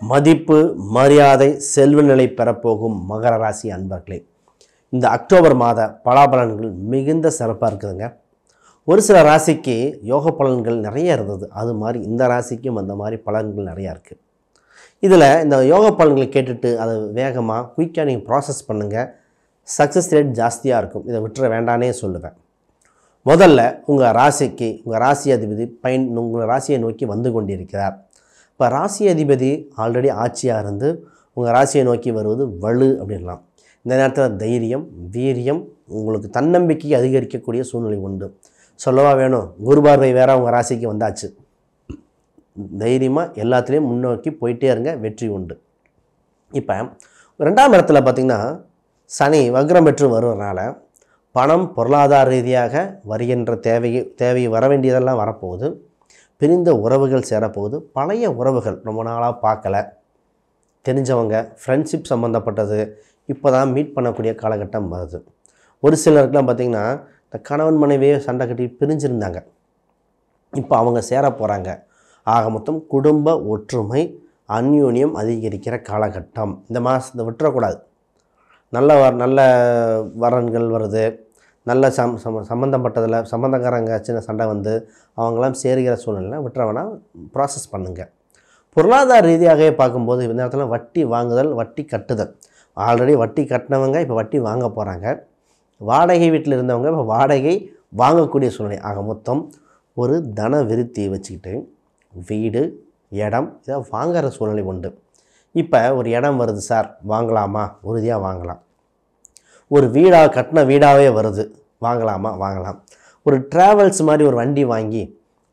மதிப்பு, மரியாதை, செல்வ நிலை பெறப்போகும் மகர ராசி அன்பர்களே, இந்த அக்டோபர் மாத பலாபலன்கள் மிகுந்த சிறப்பாக இருக்குதுங்க. ஒரு சில ராசிக்கு யோக பலன்கள் நிறைய இருந்தது. அது மாதிரி இந்த ராசிக்கும் அந்த மாதிரி பலன்கள் நிறையா இருக்குது. இதில் இந்த யோக பலன்களை கேட்டுட்டு அதை வேகமாக குயிக்காக நீங்கள் ப்ராசஸ் பண்ணுங்கள். சக்ஸஸ் ரேட் ஜாஸ்தியாக இருக்கும். இதை விட்டுற வேண்டானே சொல்லுவேன். முதல்ல உங்கள் ராசிக்கு உங்கள் ராசி அதிபதி உங்கள் ராசியை நோக்கி வந்து கொண்டிருக்கிறார். இப்போ ராசி அதிபதி ஆல்ரெடி ஆட்சியாக இருந்து உங்கள் ராசியை நோக்கி வருவது வலு அப்படின்லாம். இந்த நேரத்தில் தைரியம், வீரியம், உங்களுக்கு தன்னம்பிக்கை அதிகரிக்கக்கூடிய சூழ்நிலை உண்டு. சொல்லவா வேணும், குரு பார்வை வேறு உங்கள் ராசிக்கு வந்தாச்சு. தைரியமாக எல்லாத்துலேயும் முன்னோக்கி போயிட்டே இருங்க, வெற்றி உண்டு. இப்போ 2ஆம் இடத்துல பார்த்திங்கன்னா சனி வக்ரம் பெற்று வருவதனால பணம் பொருளாதார ரீதியாக வருகின்ற தேவை வர வேண்டியதெல்லாம் வரப்போகுது. பிரிந்த உறவுகள் சேரப்போகுது. பழைய உறவுகள் ரொம்ப நாளாக பார்க்கல, தெரிஞ்சவங்க, ஃப்ரெண்ட்ஷிப் சம்மந்தப்பட்டது இப்போ தான் மீட் பண்ணக்கூடிய காலகட்டம் வருது. ஒரு சிலருக்குலாம் பார்த்திங்கன்னா இந்த கணவன் மனைவியே சண்டை கட்டி பிரிஞ்சிருந்தாங்க, இப்போ அவங்க சேர போகிறாங்க. ஆக மொத்தம் குடும்ப ஒற்றுமை, அந்யோன்யம் அதிகரிக்கிற காலகட்டம். இந்த மாதத்தை விட்டுறக்கூடாது. நல்ல வரன்கள் வருது. நல்ல சம்மந்தப்பட்டதில் சம்மந்தக்காரங்க சின்ன சண்டை வந்து அவங்களாம் சேருகிற சூழ்நிலை விட்டுற வேணால் ப்ராசஸ் பண்ணுங்கள். பொருளாதார ரீதியாகவே பார்க்கும்போது இந்த நேரத்தில் வட்டி வாங்குதல், வட்டி கட்டுதல். ஆல்ரெடி வட்டி கட்டினவங்க இப்போ வட்டி வாங்க போகிறாங்க. வாடகை வீட்டில் இருந்தவங்க இப்போ வாடகை வாங்கக்கூடிய சூழ்நிலை. ஆக மொத்தம் ஒரு தன விருத்தியை வச்சுக்கிட்டு வீடு, இடம் இதை வாங்குகிற சூழ்நிலை உண்டு. இப்போ ஒரு இடம் வருது சார், வாங்கலாமா? உறுதியாக வாங்கலாம். ஒரு கட்டின வீடாகவே வருது, வாங்கலாமா? வாங்கலாம். ஒரு ட்ராவல்ஸ் மாதிரி ஒரு வண்டி வாங்கி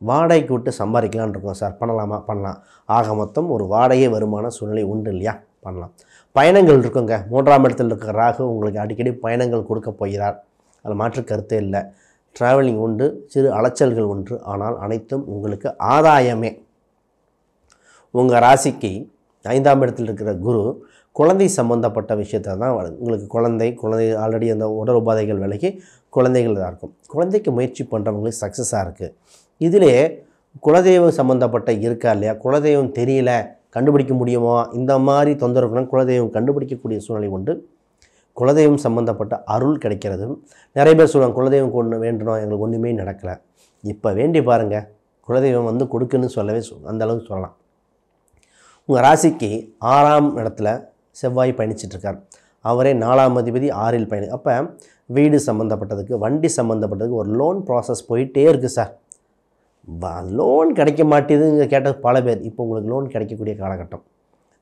வாடகைக்கு விட்டு சம்பாதிக்கலான்னு இருக்கோம் சார், பண்ணலாமா? பண்ணலாம். ஆக மொத்தம் ஒரு வாடகை வருமான சூழ்நிலை உண்டு இல்லையா? பண்ணலாம். பயணங்கள் இருக்குங்க. 3ஆம் இடத்தில் இருக்கிற ராகு உங்களுக்கு அடிக்கடி பயணங்கள் கொடுக்க போகிறார். அதில் மாற்று கருத்தே இல்லை. ட்ராவலிங் உண்டு, சிறு அலைச்சல்கள் உண்டு. ஆனால் அனைத்தும் உங்களுக்கு ஆதாயமே. உங்கள் ராசிக்கு 5ஆம் இடத்தில் இருக்கிற குரு குழந்தை சம்மந்தப்பட்ட விஷயத்தை தான் உங்களுக்கு குழந்தை ஆல்ரெடி அந்த உடல் உபாதைகள் விலகி குழந்தைகள் தான் இருக்கும். குழந்தைக்கு முயற்சி பண்ணுறவங்களுக்கு சக்ஸஸாக இருக்குது. இதிலே குலதெய்வம் சம்மந்தப்பட்ட இருக்கா இல்லையா? குலதெய்வம் தெரியல, கண்டுபிடிக்க முடியுமா? இந்த மாதிரி தொந்தரவுகளும் குலதெய்வம் கண்டுபிடிக்கக்கூடிய சூழ்நிலை உண்டு. குலதெய்வம் சம்மந்தப்பட்ட அருள் கிடைக்கிறது. நிறைய பேர் சொல்லுவாங்க, குலதெய்வம் கொண்டு வேண்டணும், எங்களுக்கு ஒன்றுமே நடக்கலை. இப்போ வேண்டி பாருங்கள், குலதெய்வம் வந்து கொடுக்குன்னு சொல்லவே அந்தளவுக்கு சொல்லலாம். உங்கள் ராசிக்கு 6ஆம் இடத்துல செவ்வாய் பயணிச்சிட்ருக்கார். அவரே 4ஆம் அதிபதி 6இல் அப்போ வீடு சம்மந்தப்பட்டதுக்கு, வண்டி சம்மந்தப்பட்டதுக்கு ஒரு லோன் ப்ராசஸ் போயிட்டே இருக்குது சார். லோன் கிடைக்க மாட்டேதுங்க கேட்ட பல பேர். இப்போ உங்களுக்கு லோன் கிடைக்கக்கூடிய காலகட்டம்.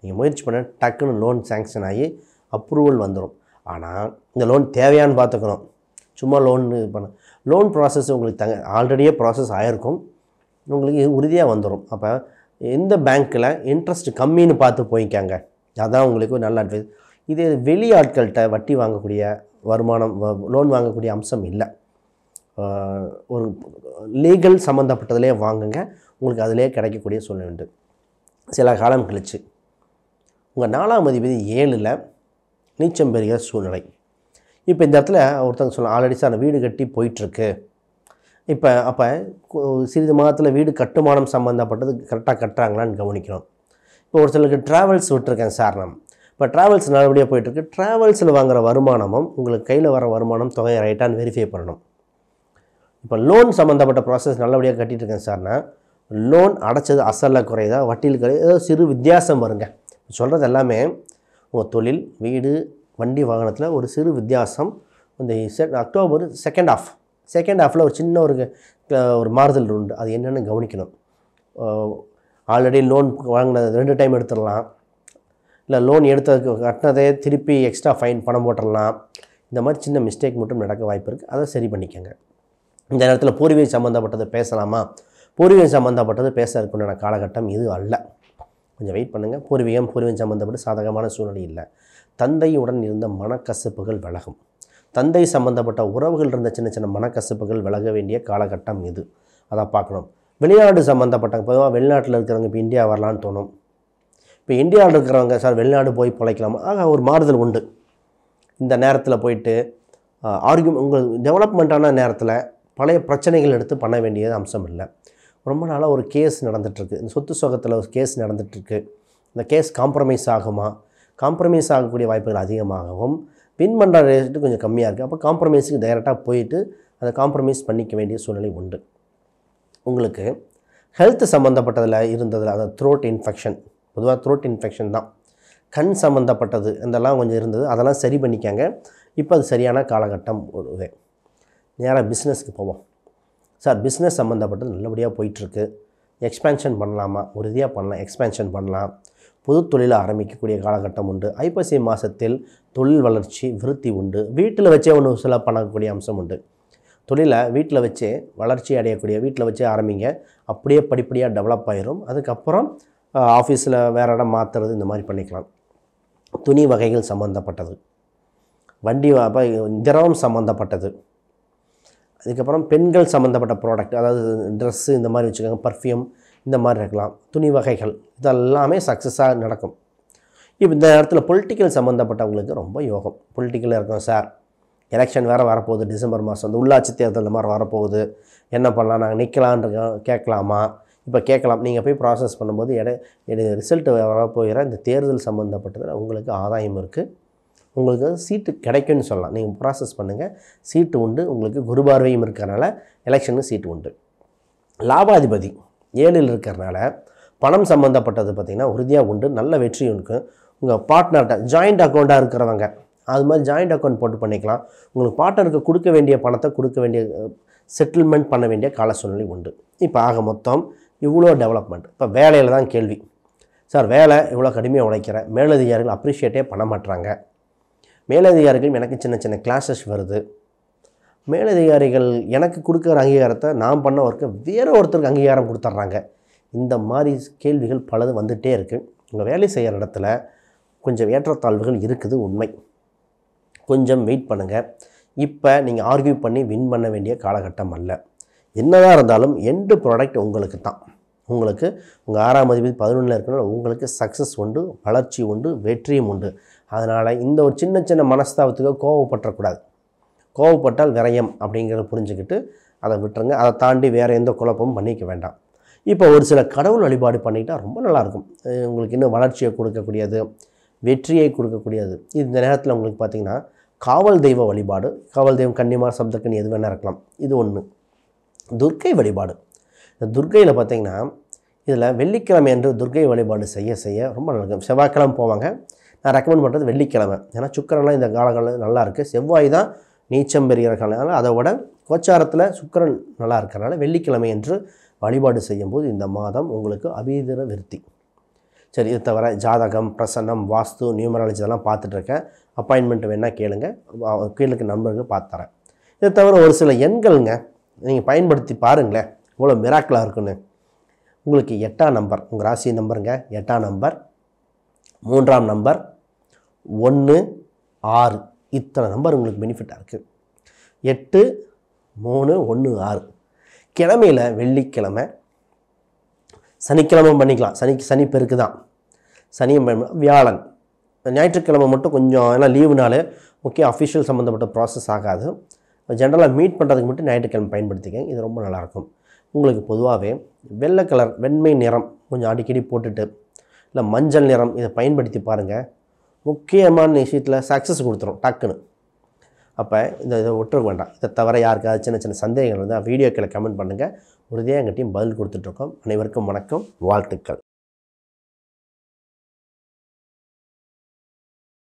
நீங்கள் முயற்சி பண்ண டக்குன்னு லோன் சேங்ஷன் ஆகி அப்ரூவல் வந்துடும். ஆனால் இந்த லோன் தேவையான்னு பார்த்துக்கணும். சும்மா லோன் ப்ராசஸ் உங்களுக்கு ஆல்ரெடியே ப்ராசஸ் ஆகிருக்கும், உங்களுக்கு உறுதியாக வந்துடும். அப்போ எந்த பேங்க்கில் இன்ட்ரெஸ்ட் கம்மின்னு பார்த்து போய்க்காங்க. அதான் உங்களுக்கு ஒரு நல்ல அட்வைஸ். இதே வெளியாட்கள்கிட்ட வட்டி வாங்கக்கூடிய வருமானம், லோன் வாங்கக்கூடிய அம்சம் இல்லை. ஒரு லீகல் சம்மந்தப்பட்டதிலே வாங்குங்க, உங்களுக்கு அதிலே கிடைக்கக்கூடிய சூழ்நிலை உண்டு. சில காலம் கழித்து உங்கள் 4ஆம் அதிபதி 7இல் நீச்சம் பெறுகிற சூழ்நிலை. இப்போ இந்த இடத்துல ஒருத்தங்க சொல்லலாம், ஆல்ரெடி சார் வீடு கட்டி போயிட்டுருக்கு. அப்போ சிறிது மாதத்தில் வீடு கட்டுமானம் சம்மந்தப்பட்டது கரெக்டாக கட்டுறாங்களான்னு கவனிக்கணும். இப்போ ஒரு சிலருக்கு ட்ராவல்ஸ் விட்டுருக்கேன் சார். இப்போ ட்ராவல்ஸ் நல்லபடியாக போயிட்டுருக்கு. ட்ராவல்ஸில் வாங்குகிற வருமானமும் உங்களுக்கு கையில் வர வருமானம் தொகையை ரைட்டான்னு வெரிஃபை பண்ணணும். இப்போ லோன் சம்மந்தப்பட்ட ப்ராசஸ் நல்லபடியாக கட்டிகிட்டு இருக்கேன் சார்னா, லோன் அடைச்சது அசலில் குறையுதா, வட்டியில் குறையுது, ஏதோ சிறு வித்தியாசம் வருங்க. சொல்கிறது எல்லாமே உங்கள் தொழில், வீடு, வண்டி வாகனத்தில் ஒரு சிறு வித்தியாசம். இந்த அக்டோபர் செகண்ட் ஹாஃபில் ஒரு சின்ன ஒரு மாறுதல் உண்டு. அது என்னென்னு கவனிக்கணும். ஆல்ரெடி லோன் வாங்கினது 2 டைம் எடுத்துடலாம், இல்லை லோன் எடுத்ததுக்கு கட்டினதே திருப்பி எக்ஸ்ட்ரா ஃபைன் பணம் போட்டுடலாம். இந்த மாதிரி சின்ன மிஸ்டேக் மட்டும் நடக்க வாய்ப்பு இருக்குது. அதை சரி பண்ணிக்கோங்க. இந்த நேரத்தில் பூர்வீகம் சம்மந்தப்பட்டது பேசலாமா? பூர்வீகம் சம்மந்தப்பட்டது பேசுறதுக்குண்டான காலகட்டம் இது அல்ல. கொஞ்சம் வெயிட் பண்ணுங்கள். பூர்வீகம் சம்மந்தப்பட்டு சாதகமான சூழ்நிலை இல்லை. தந்தையுடன் இருந்த மனக்கசப்புகள் விலகும். தந்தை சம்மந்தப்பட்ட உறவுகள் இருந்த சின்ன சின்ன மனக்கசப்புகள் விலக வேண்டிய காலகட்டம் இது. அதை பார்க்கணும். வெளிநாடு சம்மந்தப்பட்ட, பொதுவாக வெளிநாட்டில் இருக்கிறவங்க இப்போ இந்தியா வரலான்னு தோணும். இப்போ இந்தியாவில் இருக்கிறவங்க சார் வெளிநாடு போய் பிழைக்கலாமா? ஆக ஒரு மாறுதல் உண்டு. இந்த நேரத்தில் போயிட்டு உங்கள் டெவலப்மெண்ட்டான நேரத்தில் பழைய பிரச்சனைகள் எடுத்து பண்ண வேண்டியது அம்சம் இல்லை. ரொம்ப நாளாக ஒரு கேஸ் நடந்துகிட்ருக்கு. இந்த சொத்து சுகத்தில் ஒரு கேஸ் நடந்துகிட்ருக்கு. இந்த கேஸ் காம்ப்ரமைஸ் ஆகுமா, காம்ப்ரமைஸ் ஆகக்கூடிய வாய்ப்புகள் அதிகமாகவும், வின் பண்ணுற ரேட்டு கொஞ்சம் கம்மியாக இருக்குது. அப்போ காம்ப்ரமைஸுக்கு டைரெக்டாக போயிட்டு அதை காம்ப்ரமைஸ் பண்ணிக்க வேண்டிய சூழ்நிலை உண்டு. உங்களுக்கு ஹெல்த் சம்மந்தப்பட்டதில் இருந்ததில் அதாவது த்ரோட் இன்ஃபெக்ஷன், பொதுவாக த்ரோட் இன்ஃபெக்ஷன் தான், கண் சம்மந்தப்பட்டது இதெல்லாம் கொஞ்சம் இருந்தது, அதெல்லாம் சரி பண்ணிக்காங்க. இப்போ அது சரியான காலகட்டம் ஒரு நேராக பிஸ்னஸ்க்கு போவோம். சார் பிஸ்னஸ் சம்மந்தப்பட்டது நல்லபடியாக போயிட்டுருக்கு, எக்ஸ்பேன்ஷன் பண்ணலாமா? உறுதியாக பண்ணலாம், எக்ஸ்பேன்ஷன் பண்ணலாம். புது தொழிலை ஆரம்பிக்கக்கூடிய காலகட்டம் உண்டு. ஐப்பசி மாதத்தில் தொழில் வளர்ச்சி விருத்தி உண்டு. வீட்டில் வச்சே ஒன்று சில பண்ணக்கூடிய அம்சம் உண்டு. தொழிலை வீட்டில் வச்சே வளர்ச்சி அடையக்கூடிய, வீட்டில் வச்சே ஆரம்பிங்க, அப்படியே படிப்படியாக டெவலப் ஆயிரும். அதுக்கப்புறம் ஆஃபீஸில் வேறு இடம் மாற்றுறது இந்த மாதிரி பண்ணிக்கலாம். துணி வகைகள் சம்மந்தப்பட்டது, வண்டி திரவம் சம்மந்தப்பட்டது, அதுக்கப்புறம் பெண்கள் சம்மந்தப்பட்ட ப்ராடக்ட், அதாவது ட்ரெஸ்ஸு இந்த மாதிரி வச்சுக்கோங்க, பர்ஃப்யூம் இந்த மாதிரி இருக்கலாம், துணி வகைகள் இதெல்லாமே சக்ஸஸாக நடக்கும். இப்போ இந்த இடத்துல பொலிட்டிக்கல் சம்மந்தப்பட்டவங்களுக்கு ரொம்ப யோகம். பொலிட்டிக்கலில் இருக்கும் சார், எலெக்ஷன் வேறு வரப்போகுது, டிசம்பர் மாதம் அந்த உள்ளாட்சி தேர்தல் இந்த மாதிரி வரப்போகுது, என்ன பண்ணலாம், நாங்கள் நிற்கலான்றோம், கேட்கலாமா? இப்போ கேட்கலாம். நீங்கள் போய் ப்ராசஸ் பண்ணும்போது ரிசல்ட்டு வரப்போகிற இந்த தேர்தல் சம்மந்தப்பட்டதில் உங்களுக்கு ஆதாயம் இருக்குது, உங்களுக்கு சீட்டு கிடைக்கும்னு சொல்லலாம். நீங்கள் ப்ராசஸ் பண்ணுங்கள், சீட்டு உண்டு. உங்களுக்கு குரு பார்வையும் இருக்கிறனால எலெக்ஷனுக்கு சீட்டு உண்டு. லாபாதிபதி 7ல் இருக்கிறனால பணம் சம்மந்தப்பட்டது பார்த்திங்கன்னா உறுதியாக உண்டு, நல்ல வெற்றி இருக்குது. உங்கள் பார்ட்னர்கிட்ட ஜாயிண்ட் அக்கௌண்ட்டாக இருக்கிறவங்க அது மாதிரி ஜாயிண்ட் அக்கௌண்ட் போட்டு பண்ணிக்கலாம். உங்களுக்கு பார்ட்னருக்கு கொடுக்க வேண்டிய பணத்தை கொடுக்க வேண்டிய செட்டில்மெண்ட் பண்ண வேண்டிய கால சூழ்நிலை உண்டு. இப்போ ஆக மொத்தம் இவ்வளோ டெவலப்மெண்ட். இப்போ வேலையில் தான் கேள்வி. சார் வேலை இவ்வளோ கடுமையாக உழைக்கிறேன், மேலதிகாரிகள் அப்ரிஷியேட்டே பண்ண மாட்டாங்க, மேலதிகாரிகள் எனக்கு சின்ன சின்ன கிளாஸஸ் வருது, மேலதிகாரிகள் எனக்கு கொடுக்குற அங்கீகாரத்தை நான் பண்ண ஒர்க்கு வேறு ஒருத்தருக்கு அங்கீகாரம் கொடுத்துட்றாங்க. இந்த மாதிரி கேள்விகள் பலது வந்துகிட்டே இருக்குது. உங்கள் வேலை செய்கிற இடத்துல கொஞ்சம் ஏற்றத்தாழ்வுகள் இருக்குது, உண்மை. கொஞ்சம் வெயிட் பண்ணுங்கள். இப்போ நீங்கள் ஆர்கியூ பண்ணி வின் பண்ண வேண்டிய காலகட்டம் அல்ல. என்னதான் இருந்தாலும் எண்டு ப்ராடக்ட் உங்களுக்கு தான். உங்களுக்கு உங்கள் 6ஆம் அதிபதி 11ல் இருக்கனால உங்களுக்கு சக்ஸஸ் உண்டு, வளர்ச்சி உண்டு, வெற்றியும் உண்டு. அதனால் இந்த ஒரு சின்ன சின்ன மனஸ்தாபத்துக்கு கோவப்பற்றக்கூடாது. கோவப்பட்டால் விரயம் அப்படிங்கிறத புரிஞ்சுக்கிட்டு அதை விட்டுருங்க. அதை தாண்டி வேறு எந்த குழப்பமும் பண்ணிக்க வேண்டாம். இப்போ ஒரு சில கடவுள் வழிபாடு பண்ணிக்கிட்டால் ரொம்ப நல்லாயிருக்கும். உங்களுக்கு இன்னும் வளர்ச்சியை கொடுக்கக்கூடியது, வெற்றியை கொடுக்கக்கூடியது. இந்த நேரத்தில் உங்களுக்கு பார்த்திங்கன்னா காவல் தெய்வ வழிபாடு, காவல் தெய்வம் கன்னிமார் சப்தக்கனி எது வேணால் இருக்கலாம், இது ஒன்று. துர்க்கை வழிபாடு, இந்த துர்க்கையில் பார்த்திங்கன்னா இதில் வெள்ளிக்கிழமை என்று துர்க்கை வழிபாடு செய்ய செய்ய ரொம்ப நல்லாயிருக்கும். செவ்வாய்க்கிழமை போவாங்க. நான் ரெக்கமெண்ட் பண்ணுறது வெள்ளிக்கிழமை. ஏன்னா சுக்கரன்லாம் இந்த காலங்களில் நல்லா இருக்குது. செவ்வாய் தான் நீச்சம் பெறுகிற காலனால, அதை விட கோச்சாரத்தில் சுக்கரன் நல்லா இருக்கிறனால வெள்ளிக்கிழமை என்று வழிபாடு செய்யும்போது இந்த மாதம் உங்களுக்கு அபீதர விருத்தி. சரி, இது தவிர ஜாதகம், பிரசன்னம், வாஸ்து, நியூமராலஜி இதெல்லாம் பார்த்துட்ருக்கேன். அப்பாயின்மெண்ட் வேணால் கேளுங்க, கீழுக்கு நண்பர்கள் பார்த்துறேன். இது தவிர ஒரு சில எண்கள்ங்க நீங்கள் பயன்படுத்தி பாருங்களேன், இவ்வளோ மிராக்கிளாக இருக்குன்னு. உங்களுக்கு 8ஆம் நம்பர், உங்கள் ராசி நம்பருங்க, 8ஆம் நம்பர், 3ஆம் நம்பர், 1, 6 இத்தனை நம்பர் உங்களுக்கு பெனிஃபிட்டாக இருக்குது. 8, 3, 1, 6 கிழமையில் வெள்ளிக்கிழமை, சனிக்கிழமை பண்ணிக்கலாம். சனி பெருக்கு தான், சனியும் வியாழன், ஞாயிற்றுக்கிழமை மட்டும் கொஞ்சம் ஏன்னா லீவுனாலே முக்கிய அஃபிஷியல் சம்மந்தப்பட்ட ப்ராசஸ் ஆகாது. ஜென்ரலாக மீட் பண்ணுறதுக்கு மட்டும் ஞாயிற்றுக்கிழமை பயன்படுத்திக்கங்க, இது ரொம்ப நல்லாயிருக்கும். உங்களுக்கு பொதுவாகவே வெள்ளை கலர், வெண்மை நிறம் கொஞ்சம் அடிக்கடி போட்டுட்டு, இல்லை மஞ்சள் நிறம் இதை பயன்படுத்தி பாருங்கள். முக்கியமான விஷயத்தில் சக்ஸஸ் கொடுத்துரும் டக்குன்னு. அப்போ இதை விட்டுருக்க வேண்டாம். இதை தவிர யாருக்காவது சின்ன சின்ன சந்தேகங்கள் இருந்தால் வீடியோக்களை கமெண்ட் பண்ணுங்கள். உறுதியாக எங்கள் டீம் பதில் கொடுத்துட்ருக்கோம். அனைவருக்கும் வணக்கம், வாழ்த்துக்கள்.